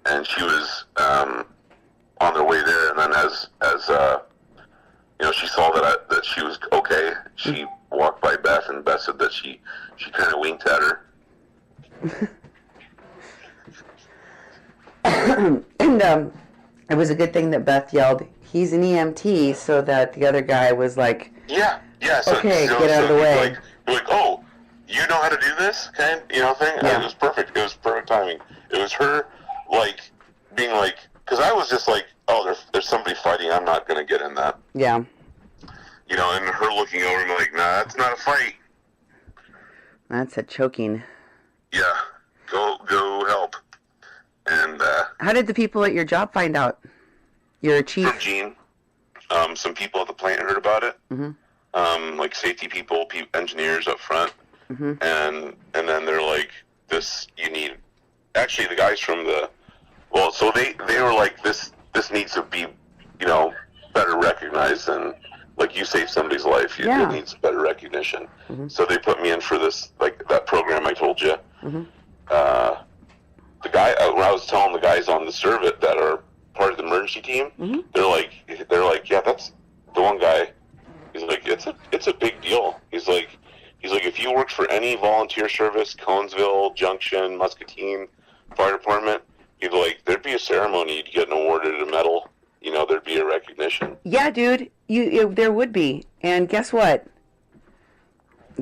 and she was on their way there. And then as she saw that she was okay, she walked by Beth, and Beth said that she kind of winked at her. And it was a good thing that Beth yelled, "He's an EMT," so that the other guy was like, Yeah. So, Okay, get out of the way. Like, oh, you know how to do this kind, thing. Yeah. It was perfect. It was perfect timing. It was her, like, being like, because I was just like, oh, there's somebody fighting. I'm not gonna get in that. Yeah. And her looking over me like, nah, that's not a fight. That's a choking. Yeah, go help. And how did the people at your job find out? Your chief? From Gene, some people at the plant heard about it. Mm-hmm. Like safety people, engineers up front, mm-hmm. and then they're like, this you need. Actually, the guys from so they were like, this needs to be, better recognized, and like you saved somebody's life, it needs better recognition. Mm-hmm. So they put me in for this, like that program I told you. Mm-hmm. The guy, when I was telling the guys on the service that are part of the emergency team, mm-hmm. they're like, yeah, that's the one guy. He's like, it's a big deal. He's like, if you worked for any volunteer service, Conesville, Junction, Muscatine, fire department, he'd like, there'd be a ceremony, you'd get awarded a medal, there'd be a recognition. Yeah, dude, there would be, and guess what?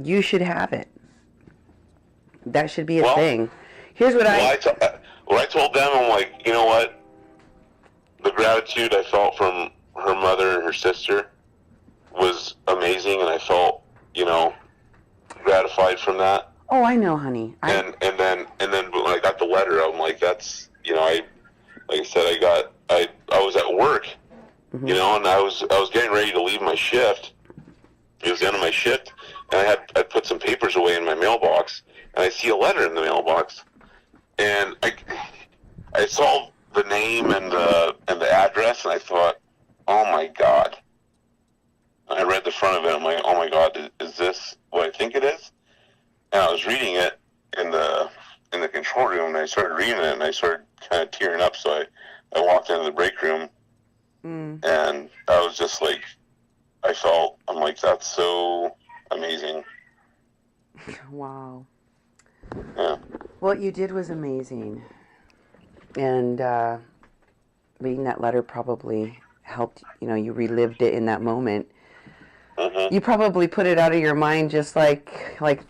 You should have it. That should be a thing. Here's what I told them, I'm like, you know what? The gratitude I felt from her mother and her sister was amazing, and I felt, gratified from that. Oh, I know, honey. And then when I got the letter, I'm like, that's, like I said, I was at work, mm-hmm. And I was getting ready to leave my shift. It was the end of my shift, and I'd put some papers away in my mailbox, and I see a letter in the mailbox, and I saw the name and the address, and I thought, oh my God. I read the front of it. I'm like, oh my God, is this what I think it is? And I was reading it in the control room, and I started reading it, and I started kind of tearing up. So I walked into the break room, and I was just like, I'm like, that's so amazing. Wow. Yeah. What you did was amazing. And reading that letter probably helped, you relived it in that moment. Mm-hmm. You probably put it out of your mind just like a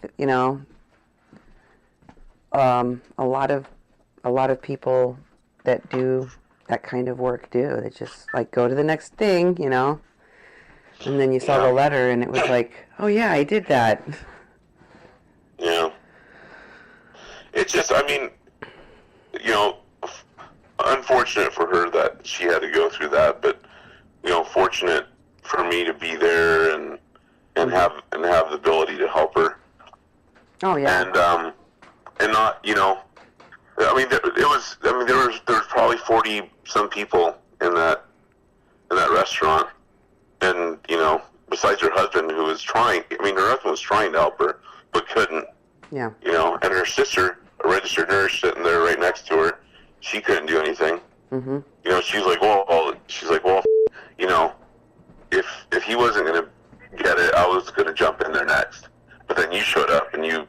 lot of people that do that kind of work do. They just like go to the next thing, and then you saw the letter and it was like, oh yeah, I did that. Yeah. It's just, unfortunate for her that she had to go through that, but, fortunate for me to be there and have the ability to help her. Oh yeah. And not, there was probably 40 some people in that restaurant, and besides her husband, who was trying. Her husband was trying to help her, but couldn't. Yeah. And her sister, a registered nurse, sitting there right next to her, she couldn't do anything. Mm-hmm. She's like, if he wasn't going to get it, I was going to jump in there next. But then you showed up, and you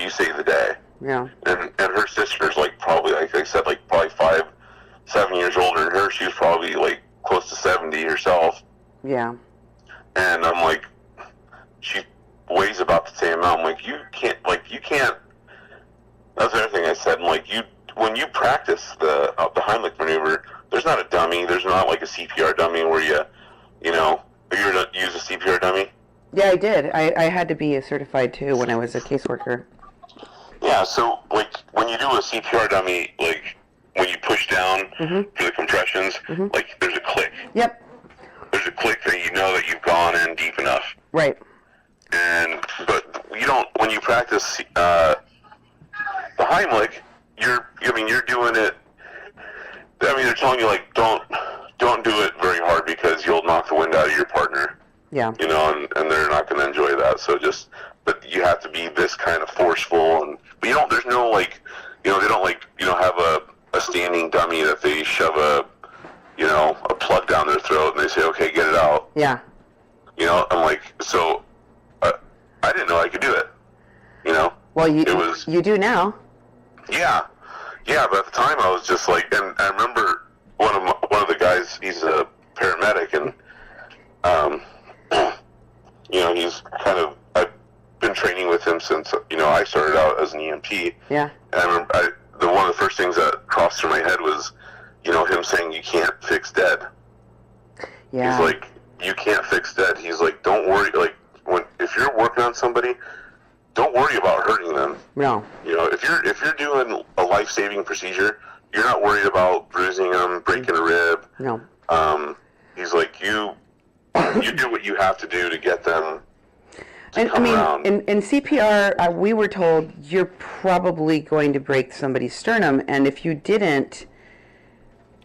saved the day. Yeah. And her sister's probably, like I said, probably 5-7 years older than her. She was probably close to 70 herself. Yeah. And I'm like, she weighs about the same amount. I'm like, you can't. That's the other thing I said. I'm like, when you practice the Heimlich maneuver, there's not a dummy. There's not like a CPR dummy where you're to use a CPR dummy. Yeah, I did. I had to be certified too when I was a caseworker. Yeah, so when you do a CPR dummy, when you push down mm-hmm. for the compressions, mm-hmm. There's a click. Yep. There's a click that you know that you've gone in deep enough. Right. But you don't, when you practice the Heimlich, you're doing it. They're telling you don't do it very hard because you'll knock the wind out of your partner. Yeah. And they're not going to enjoy that. So but you have to be this kind of forceful, but there's no they don't have a standing dummy that they shove a plug down their throat and they say, okay, get it out. Yeah. I'm like, so I didn't know I could do it. Well, you do now. Yeah, but at the time I was just and I remember one of the guys, he's a paramedic, and started out as an EMT. Yeah. And I remember one of the first things that crossed through my head was, him saying you can't fix dead. Yeah. He's like, you can't fix dead. He's like, don't worry. Like, if you're working on somebody, don't worry about hurting them. No. If you're doing a life-saving procedure, you're not worried about bruising them, breaking a rib. No. He's like, you do what you have to do to get them to and come around. In CPR, we were told you're probably going to break somebody's sternum, and if you didn't,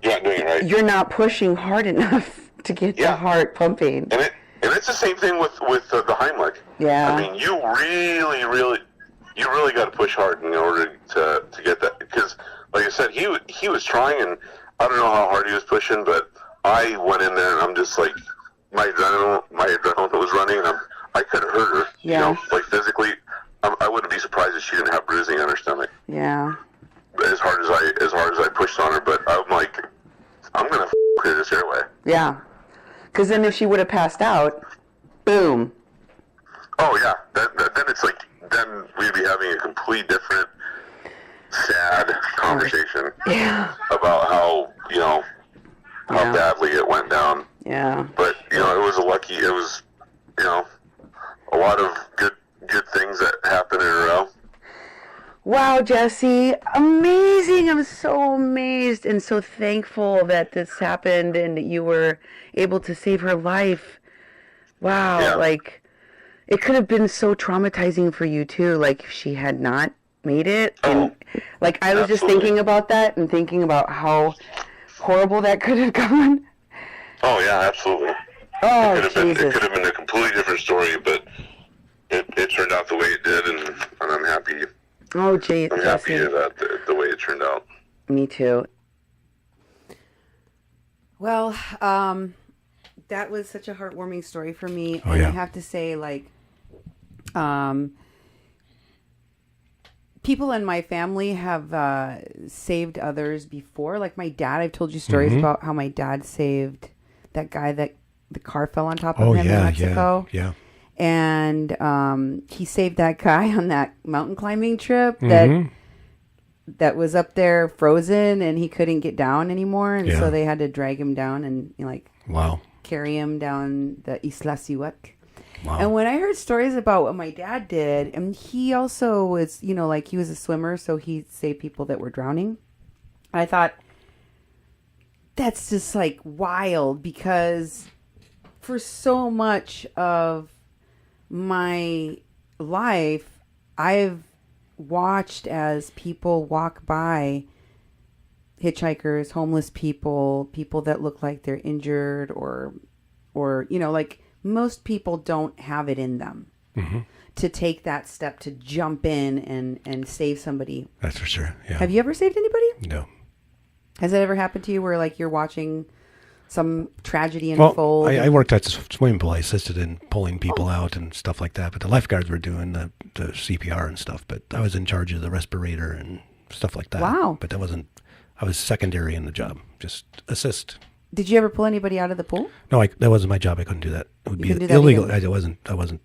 you're not doing it right. You're not pushing hard enough to get the heart pumping. And it's the same thing with the Heimlich. Yeah. I mean, you really got to push hard in order to get that, because, like I said, he was trying, and I don't know how hard he was pushing, but I went in there and I'm just like, my adrenaline was running, and I could have hurt her. Yeah. Like physically, I wouldn't be surprised if she didn't have bruising on her stomach. Yeah. As hard as I pushed on her, but I'm like, I'm gonna clear this airway. Yeah. Because then if she would have passed out, boom. Oh yeah. Then it's like, then we'd be having a complete different, sad conversation. Yeah. About how badly it went down. Yeah. But it was it was a lot of good things that happened in a row. Wow, Jesse, amazing. I'm so amazed and so thankful that this happened and that you were able to save her life. Wow, Yeah. Like, it could have been so traumatizing for you, too, like, if she had not made it. And, like, I was just thinking about that and thinking about how horrible that could have gone. Oh, yeah, absolutely. Oh, it Jesus. could have been a completely different story, but it turned out the way it did, and I'm happy. Oh, gee, I'm happy about the way it turned out. Me too. Well, that was such a heartwarming story for me. Oh, and yeah. I have to say, like, people in my family have saved others before. Like my dad, I've told you stories about how my dad saved that guy that the car fell on top of him in Mexico. Yeah. And he saved that guy on that mountain climbing trip that was up there frozen and he couldn't get down anymore. And so they had to drag him down and Wow. carry him down the Isla Siwak. Wow. And when I heard stories about what my dad did, and he also was, he was a swimmer, so he saved people that were drowning. I thought, that's just like wild, because for so much of my life, I've watched as people walk by, hitchhikers, homeless people, people that look like they're injured or like most people don't have it in them to take that step to jump in and save somebody. That's for sure. Yeah. Have you ever saved anybody? No. Has it ever happened to you where like you're watching some tragedy unfold? Well, I worked at the swimming pool. I assisted in pulling people out and stuff like that. But the lifeguards were doing the CPR and stuff. But I was in charge of the respirator and stuff like that. Wow. But I was secondary in the job, just assist. Did you ever pull anybody out of the pool? No, that wasn't my job. I couldn't do that. It would be couldn't do that illegal. either.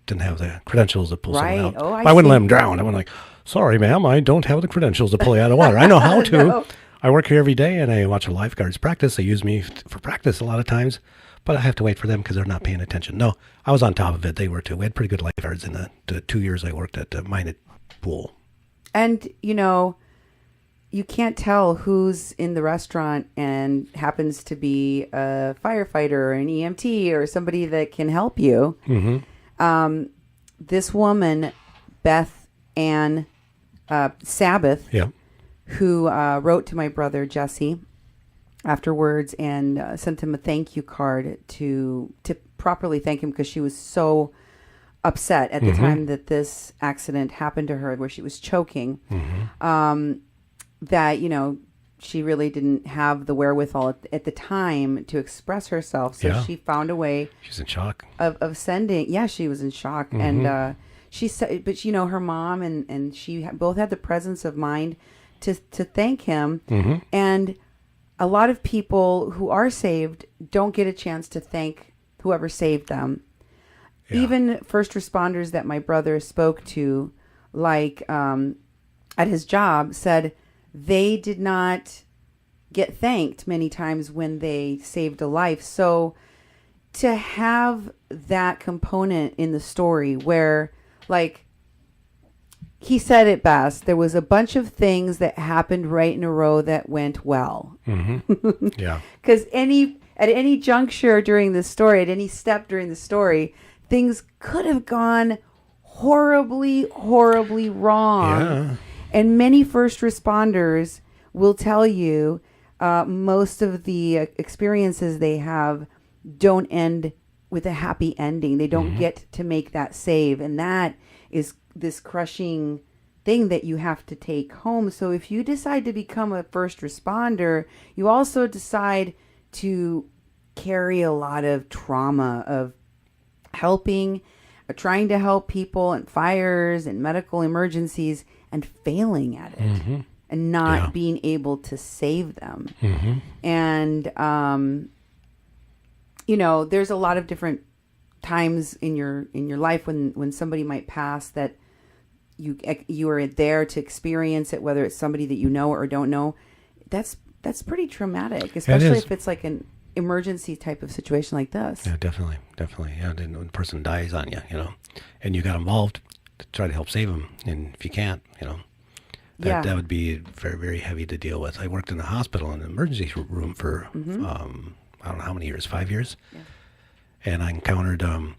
Didn't have the credentials to pull Right. someone out. Oh, I wouldn't see. let them drown. I went like, sorry, ma'am, I don't have the credentials to pull you out of water. I know how to. No. I work here every day, and I watch the lifeguards practice. They use me for practice a lot of times, but I have to wait for them because they're not paying attention. No, I was on top of it. They were too. We had pretty good lifeguards in the 2 years I worked at the Minot pool. And, you can't tell who's in the restaurant and happens to be a firefighter or an EMT or somebody that can help you. Mm-hmm. This woman, Beth Ann Sabbath, who wrote to my brother Jesse afterwards and sent him a thank you card to properly thank him because she was so upset at the time that this accident happened to her, where she was choking. That, she really didn't have the wherewithal at the time to express herself. So she found a way. She's in shock. Of sending. Yeah, she was in shock. And she said, but, her mom and she both had the presence of mind to thank him. And a lot of people who are saved don't get a chance to thank whoever saved them. Yeah. Even first responders that my brother spoke to like at his job, said they did not get thanked many times when they saved a life. So to have that component in the story where, like, he said it best, there was a bunch of things that happened right in a row that went well. Mm-hmm. Yeah. Because at any juncture during the story, at any step during the story, things could have gone horribly, horribly wrong. Yeah. And many first responders will tell you most of the experiences they have don't end with a happy ending. They don't get to make that save. And that is this crushing thing that you have to take home. So if you decide to become a first responder, you also decide to carry a lot of trauma of helping, trying to help people in fires and medical emergencies and failing at it and not being able to save them. And, you know, there's a lot of different times in your life when somebody might pass that you are there to experience it, whether it's somebody that you know or don't know. That's pretty traumatic, especially if it's like an emergency type of situation like this. Yeah, definitely. Yeah, then when a person dies on you, you know, and you got involved to try to help save them, and if you can't, you know, that would be very, very heavy to deal with. I worked in a hospital in an emergency room for I don't know how many years, 5 years, and I encountered you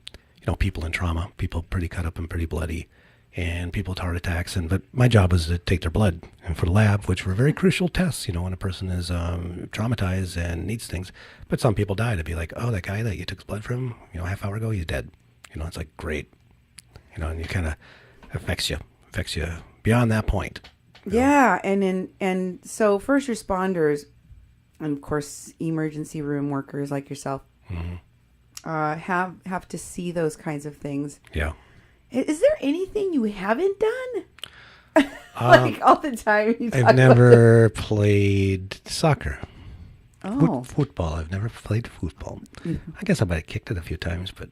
know, people in trauma, people pretty cut up and pretty bloody, and people with heart attacks. But my job was to take their blood and for the lab, which were very crucial tests, you know, when a person is traumatized and needs things. But some people die to be like, oh, that guy that you took his blood from, you know, half hour ago, he's dead. You know, it's like, great. You know, and you kind of affects you beyond that point. Yeah. And so first responders, and of course, emergency room workers like yourself, have to see those kinds of things. Yeah. Is there anything you haven't done? Like all the time. I've never played soccer. Oh. Football. I've never played football. I guess I might have kicked it a few times, but...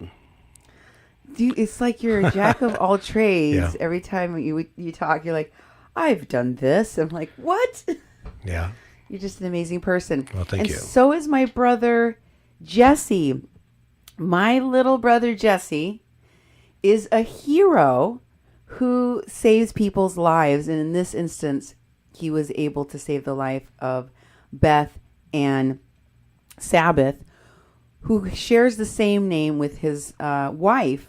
It's like you're a jack of all trades. Yeah. Every time you talk, you're like, I've done this. I'm like, what? Yeah. You're just an amazing person. Well, thank you. And so is my brother, Jesse. My little brother, Jesse, is a hero who saves people's lives. And in this instance, he was able to save the life of Beth and Sabbath, who shares the same name with his wife,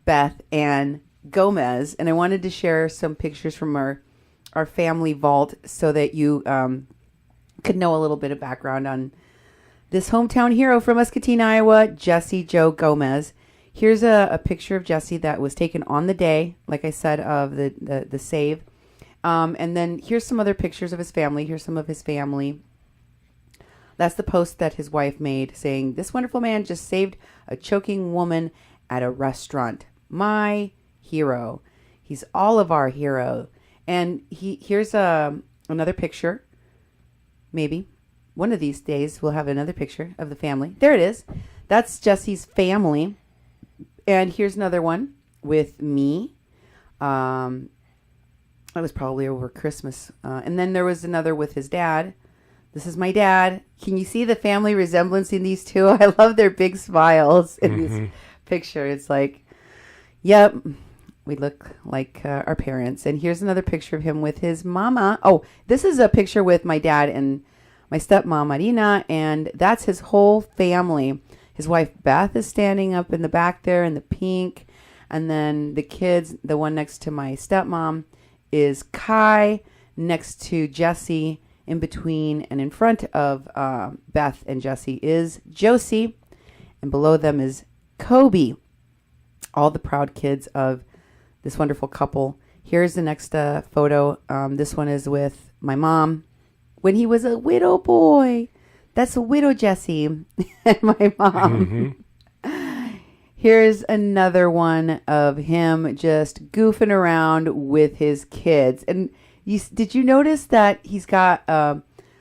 Beth Ann Gomez. And I wanted to share some pictures from our family vault so that you could know a little bit of background on this hometown hero from Muscatine, Iowa, Jesse Joe Gomez. Here's a picture of Jesse that was taken on the day, like I said, of the save. And then here's some other pictures of his family. Here's some of his family. That's the post that his wife made saying, "This wonderful man just saved a choking woman at a restaurant. My hero. He's all of our hero." And here's another picture. Maybe one of these days we'll have another picture of the family. There it is. That's Jesse's family. And here's another one with me. That was probably over Christmas. And then there was another with his dad. This is my dad. Can you see the family resemblance in these two? I love their big smiles in this picture. It's like, yep, we look like our parents. And here's another picture of him with his mama. Oh, this is a picture with my dad and my stepmom, Marina, and that's his whole family. His wife, Beth, is standing up in the back there in the pink. And then the kids, the one next to my stepmom is Kai, next to Jesse. In between and in front of Beth and Jesse is Josie, and below them is Kobe. All the proud kids of this wonderful couple. Here's the next photo. This one is with my mom when he was a widow boy. That's a widow Jesse and my mom. Here's another one of him just goofing around with his kids. And did you notice that he's got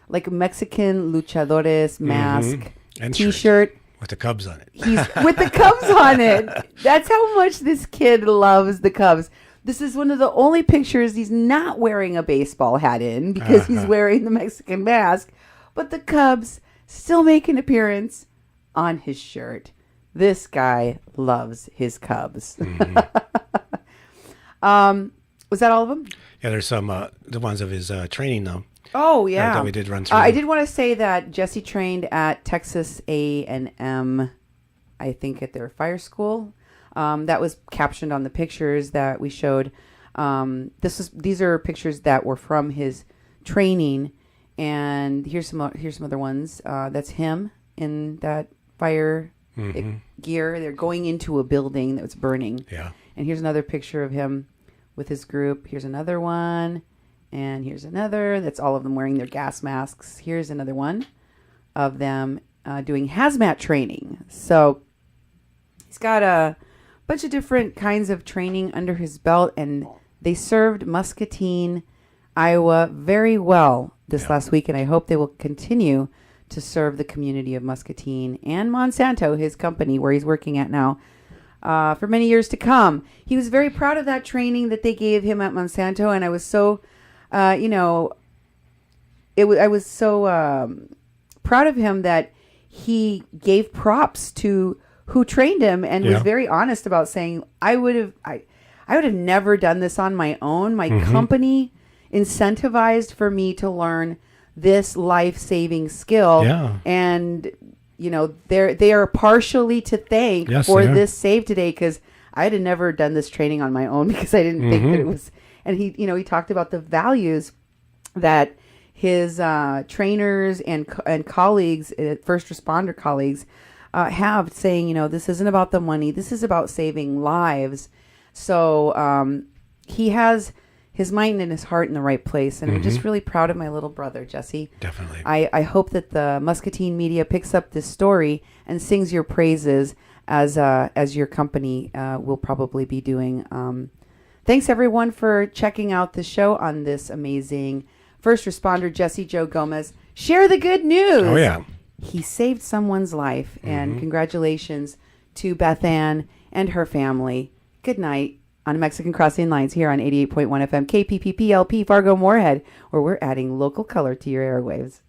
like a Mexican luchadores mask, and T-shirt with the Cubs on it? He's with the Cubs on it. That's how much this kid loves the Cubs. This is one of the only pictures he's not wearing a baseball hat in because he's wearing the Mexican mask. But the Cubs still make an appearance on his shirt. This guy loves his Cubs. Was that all of them? Yeah, there's some the ones of his training though. Oh yeah, that we did run through. I did want to say that Jesse trained at Texas A&M, I think at their fire school. That was captioned on the pictures that we showed. These are pictures that were from his training, and here's some other ones. That's him in that fire gear. They're going into a building that was burning. Yeah. And here's another picture of him with his group. Here's another one. And here's another. That's all of them wearing their gas masks. Here's another one of them doing hazmat training. So he's got a bunch of different kinds of training under his belt. And they served Muscatine, Iowa very well this last week. And I hope they will continue to serve the community of Muscatine and Monsanto, his company, where he's working at now, for many years to come. He was very proud of that training that they gave him at Monsanto, and I was so, I was so proud of him that he gave props to who trained him and was very honest about saying, I would have never done this on my own. My company incentivized for me to learn this life-saving skill, and they are partially to thank for this save today, because I had never done this training on my own because I didn't think that it was. And he talked about the values that his trainers and colleagues, first responder colleagues, have, saying, this isn't about the money, this is about saving lives. So he has his mind and his heart in the right place. And I'm just really proud of my little brother, Jesse. Definitely. I hope that the Muscatine media picks up this story and sings your praises as your company will probably be doing. Thanks, everyone, for checking out the show on this amazing first responder, Jesse Joe Gomez. Share the good news. Oh, yeah. He saved someone's life. And congratulations to Beth Ann and her family. Good night. On Mexican Crossing Lines here on 88.1 FM KPPPLP Fargo Moorhead, where we're adding local color to your airwaves.